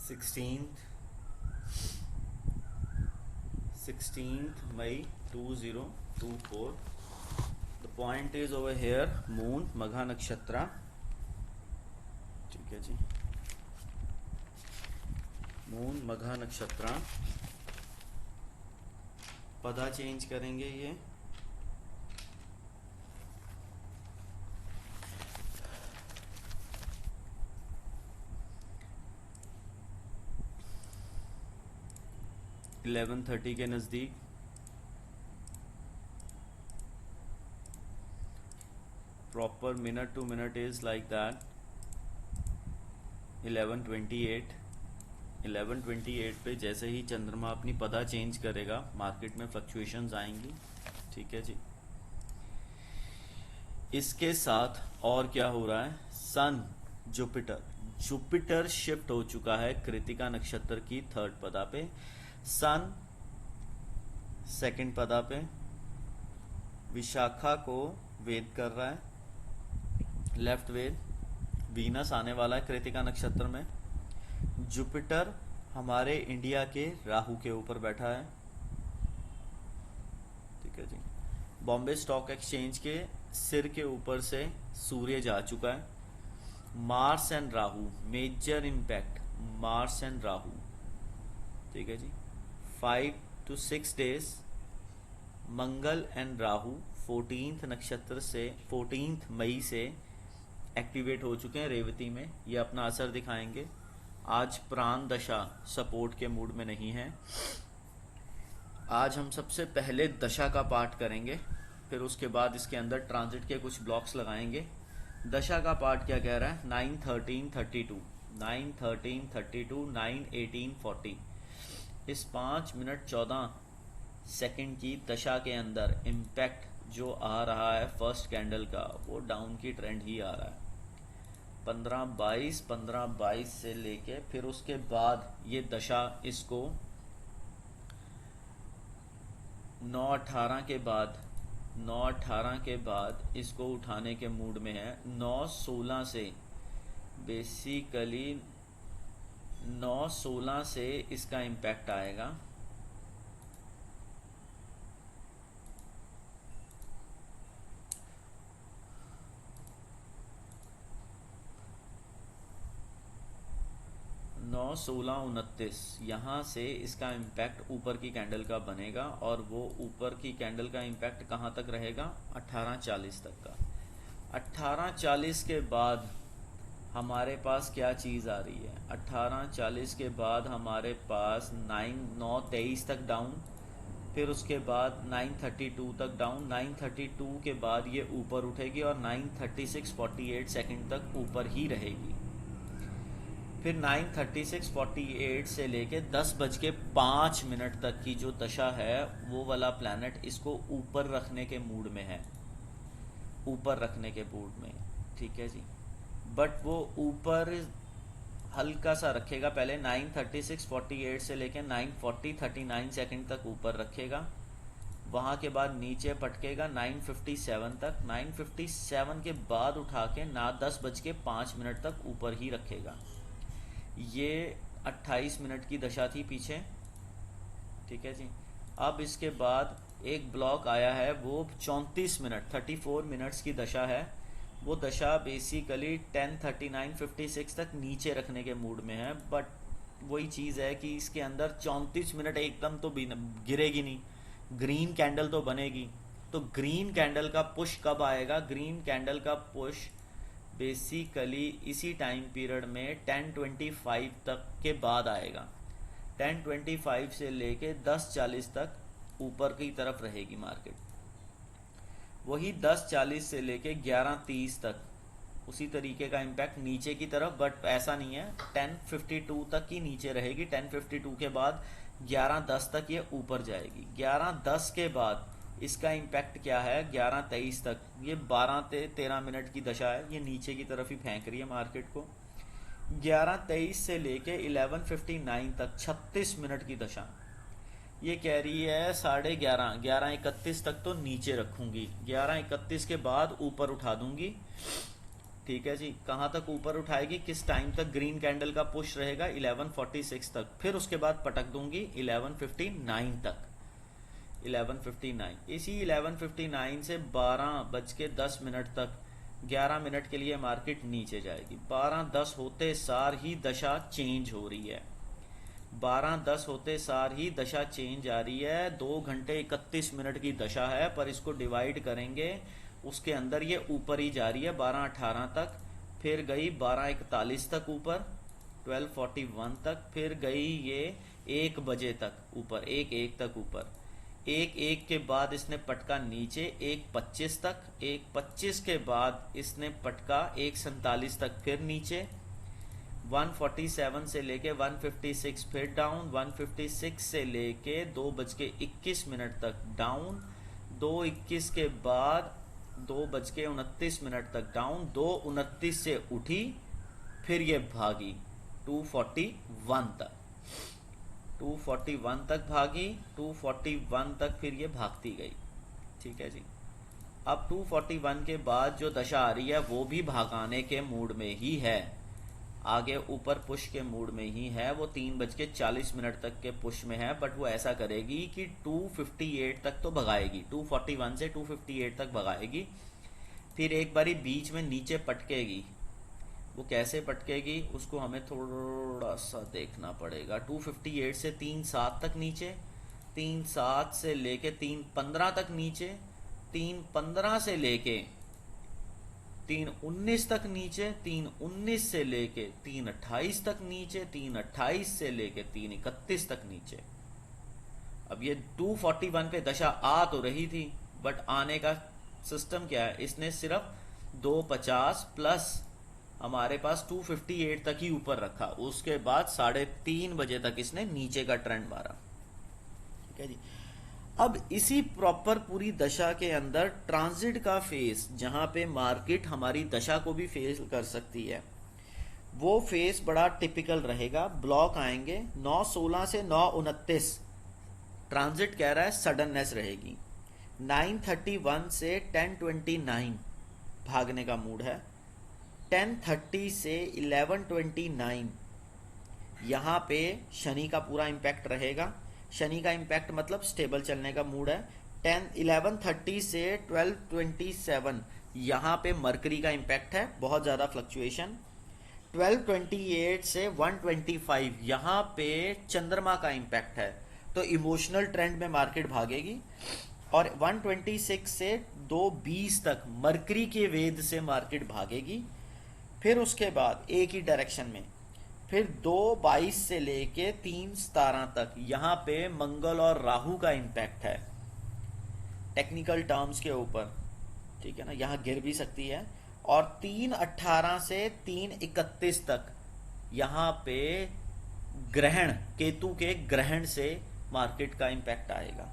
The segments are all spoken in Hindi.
16th May 2024. The point is over here, moon Magha Nakshatra. ठीक है जी, मून मघा नक्षत्र. पदा चेंज करेंगे ये. इलेवन 30 के नजदीक. Proper minute to minute is like that. 11:28. 11:28 पे जैसे ही चंद्रमा अपनी पदा चेंज करेगा, मार्केट में फ्लक्चुएशंस आएंगी. ठीक है जी. इसके साथ और क्या हो रहा है, सन जुपिटर शिफ्ट हो चुका है कृतिका नक्षत्र की थर्ड पदा पे. सन सेकंड पदा पे विशाखा को वेद कर रहा है, लेफ्ट वेद. वीनस आने वाला है कृतिका नक्षत्र में. जुपिटर हमारे इंडिया के राहु के ऊपर बैठा है. ठीक है जी. बॉम्बे स्टॉक एक्सचेंज के सिर के ऊपर से सूर्य जा चुका है. Mars and Rahu, major impact Mars and Rahu. ठीक है जी. 5 to 6 days Mangal and Rahu 14th नक्षत्र से 14th मई से एक्टिवेट हो चुके हैं रेवती में. ये अपना असर दिखाएंगे. आज प्राण दशा सपोर्ट के मूड में नहीं है. आज हम सबसे पहले दशा का पार्ट करेंगे, फिर उसके बाद इसके अंदर ट्रांजिट के कुछ ब्लॉक्स लगाएंगे. दशा का पार्ट क्या कह रहा है, 9:13:32, 9:13:32, 9:18:40. इस 5 मिनट 14 सेकंड की दशा के अंदर इम्पैक्ट जो आ रहा है फर्स्ट कैंडल का, वो डाउन की ट्रेंड ही आ रहा है. 15-22 से लेके फिर उसके बाद ये दशा इसको 9:18 के बाद इसको उठाने के मूड में है. 9:16 से बेसिकली 9:16 से इसका इम्पैक्ट आएगा. नौ 16-29 यहाँ से इसका इम्पैक्ट ऊपर की कैंडल का बनेगा, और वो ऊपर की कैंडल का इम्पैक्ट कहाँ तक रहेगा, 18:40 तक का. 18:40 के बाद हमारे पास क्या चीज़ आ रही है, 18:40 के बाद हमारे पास 9:23 तक डाउन, फिर उसके बाद 9:32 तक डाउन. 9:32 के बाद ये ऊपर उठेगी और 9:36:48 सेकंड तक ऊपर ही रहेगी. फिर 9:36:48 से लेके 10:05 तक की जो दशा है, वो वाला प्लैनेट इसको ऊपर रखने के मूड में है, ऊपर रखने के मूड में. ठीक है जी. बट वो ऊपर हल्का सा रखेगा. पहले 9:36:48 से लेके 9:40:39 सेकंड तक ऊपर रखेगा. वहाँ के बाद नीचे पटकेगा 9:57 तक. 9:57 के बाद उठा के 10:05 तक ऊपर ही रखेगा. ये 28 मिनट की दशा थी पीछे. ठीक है जी. अब इसके बाद एक ब्लॉक आया है, वो 34 मिनट 34 मिनट्स की दशा है. वो दशा बेसिकली 10:39:56 तक नीचे रखने के मूड में है. बट वही चीज़ है कि इसके अंदर 34 मिनट एकदम तो गिरेगी नहीं, ग्रीन कैंडल तो बनेगी. तो ग्रीन कैंडल का पुश कब आएगा, ग्रीन कैंडल का पुश बेसिकली इसी टाइम पीरियड में 10:25 तक के बाद आएगा. 10:25 से लेके 10:40 तक ऊपर की तरफ रहेगी मार्केट. वही 10:40 से लेके 11:30 तक उसी तरीके का इम्पैक्ट नीचे की तरफ, बट ऐसा नहीं है. 10:52 तक ही नीचे रहेगी. 10:52 के बाद 11:10 तक ये ऊपर जाएगी. 11:10 के बाद इसका इम्पैक्ट क्या है, 11:23 तक. ये 12-13 मिनट की दशा है, ये नीचे की तरफ ही फेंक रही है मार्केट को. 11:23 से लेके 11:59 तक 36 मिनट की दशा. ये कह रही है 11:30, 11:31 तक तो नीचे रखूंगी, 11:31 के बाद ऊपर उठा दूंगी. ठीक है जी, कहाँ तक ऊपर उठाएगी, किस टाइम तक ग्रीन कैंडल का पुश रहेगा, 11:46 तक, फिर उसके बाद पटक दूंगी 11:59 तक, 11:59। इसी 11:59 से 12:10 तक 11 मिनट के लिए मार्केट नीचे जाएगी। 12:10 होते सार ही दशा चेंज हो रही है, 12:10 होते सार ही दशा चेंज आ रही है। 2 घंटे 31 मिनट की दशा है, पर इसको डिवाइड करेंगे, उसके अंदर ये ऊपर ही जा रही है 12:18 तक, फिर गई 12:41 तक ऊपर, 12:41 तक, फिर गई ये 1 बजे तक ऊपर, 1:01 तक ऊपर, 1:01 के बाद इसने पटका नीचे 1:25 तक, 1:25 के बाद इसने पटका 1:47 तक फिर नीचे, 1:47 से लेके 1:56 फिर डाउन, 1:56 से लेके 2:21 तक डाउन, 2:21 के बाद 2:29 तक डाउन, 2:29 से उठी, फिर ये भागी 241 तक, 241 तक भागी, 241 तक फिर ये भागती गई। ठीक है जी, अब 241 के बाद जो दशा आ रही है वो भी भागाने के मूड में ही है, आगे ऊपर पुश के मूड में ही है, वो 3:40 तक के पुश में है, बट वो ऐसा करेगी कि 258 तक तो भगाएगी, 241 से 258 तक भगाएगी, फिर एक बारी बीच में नीचे पटकेगी। वो कैसे पटकेगी उसको हमें थोड़ा सा देखना पड़ेगा। 258 से 3:07 तक नीचे, 3:07 से लेके 3:15 तक नीचे, 3:15 से लेके 3:19 तक नीचे, 3:19 से लेके 3:28 तक नीचे, 3:28 से लेके 3:31 तक नीचे। अब ये 241 पे दशा आ तो रही थी, बट आने का सिस्टम क्या है, इसने सिर्फ 250 प्लस हमारे पास 258 तक ही ऊपर रखा, उसके बाद 3:30 बजे तक इसने नीचे का ट्रेंड मारा। ठीक है जी, अब इसी प्रॉपर पूरी दशा के अंदर ट्रांजिट का फेस, जहां पे मार्केट हमारी दशा को भी फेस कर सकती है, वो फेस बड़ा टिपिकल रहेगा। ब्लॉक आएंगे 9:16 से 9:29, ट्रांजिट कह रहा है सडननेस रहेगी। 9:31 से 10:29 भागने का मूड है, 10:30 से 11:29 यहाँ पे शनि का पूरा इम्पैक्ट रहेगा। शनि का इम्पैक्ट मतलब स्टेबल चलने का मूड है। 11:30 से 12:27 यहाँ पे मरकरी का इम्पैक्ट है, बहुत ज़्यादा फ्लक्चुएशन। 12:28 से 1:25 यहाँ पे चंद्रमा का इम्पैक्ट है, तो इमोशनल ट्रेंड में मार्केट भागेगी। और 1:26 से 2:20 तक मरकरी के वेद से मार्केट भागेगी। फिर उसके बाद एक ही डायरेक्शन में, फिर 2:22 से लेके 3:17 तक यहाँ पे मंगल और राहु का इम्पैक्ट है टेक्निकल टर्म्स के ऊपर, ठीक है ना, यहाँ गिर भी सकती है। और 3:18 से 3:31 तक यहाँ पे ग्रहण, केतु के ग्रहण से मार्केट का इम्पैक्ट आएगा।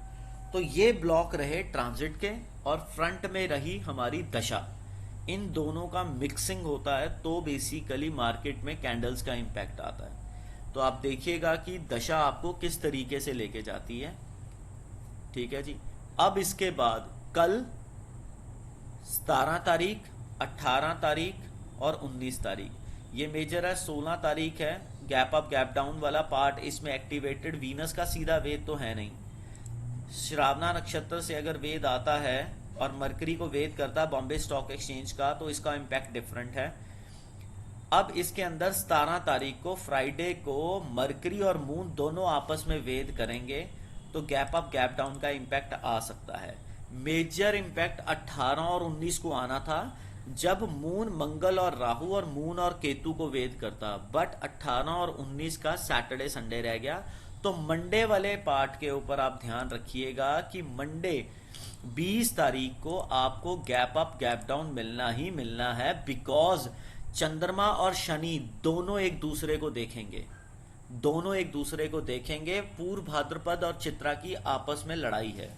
तो ये ब्लॉक रहे ट्रांजिट के, और फ्रंट में रही हमारी दशा। इन दोनों का मिक्सिंग होता है तो बेसिकली मार्केट में कैंडल्स का इम्पैक्ट आता है। तो आप देखिएगा कि दशा आपको किस तरीके से लेके जाती है। ठीक है जी, अब इसके बाद कल 17 तारीख, 18 तारीख और 19 तारीख ये मेजर है। 16 तारीख है गैप अप गैप डाउन वाला पार्ट, इसमें एक्टिवेटेड वीनस का सीधा वेद तो है नहीं। श्रावणा नक्षत्र से अगर वेद आता है और मरकरी को वेद करता है बॉम्बे स्टॉक एक्सचेंज का, तो इसका इम्पैक्ट डिफरेंट है। अब इसके अंदर 17 तारीख को फ्राइडे को मरकरी और मून दोनों आपस में वेद करेंगे, तो गैप अप गैप डाउन का इम्पैक्ट आ सकता है। मेजर इम्पैक्ट 18 और 19 को आना था, जब मून मंगल और राहु और मून और केतु को वेद करता, बट 18 और 19 का सैटरडे संडे रह गया। तो मंडे वाले पार्ट के ऊपर आप ध्यान रखिएगा कि मंडे 20 तारीख को आपको गैप अप गैप डाउन मिलना ही मिलना है, बिकॉज चंद्रमा और शनि दोनों एक दूसरे को देखेंगे, दोनों एक दूसरे को देखेंगे। पूर्व भाद्रपद और चित्रा की आपस में लड़ाई है।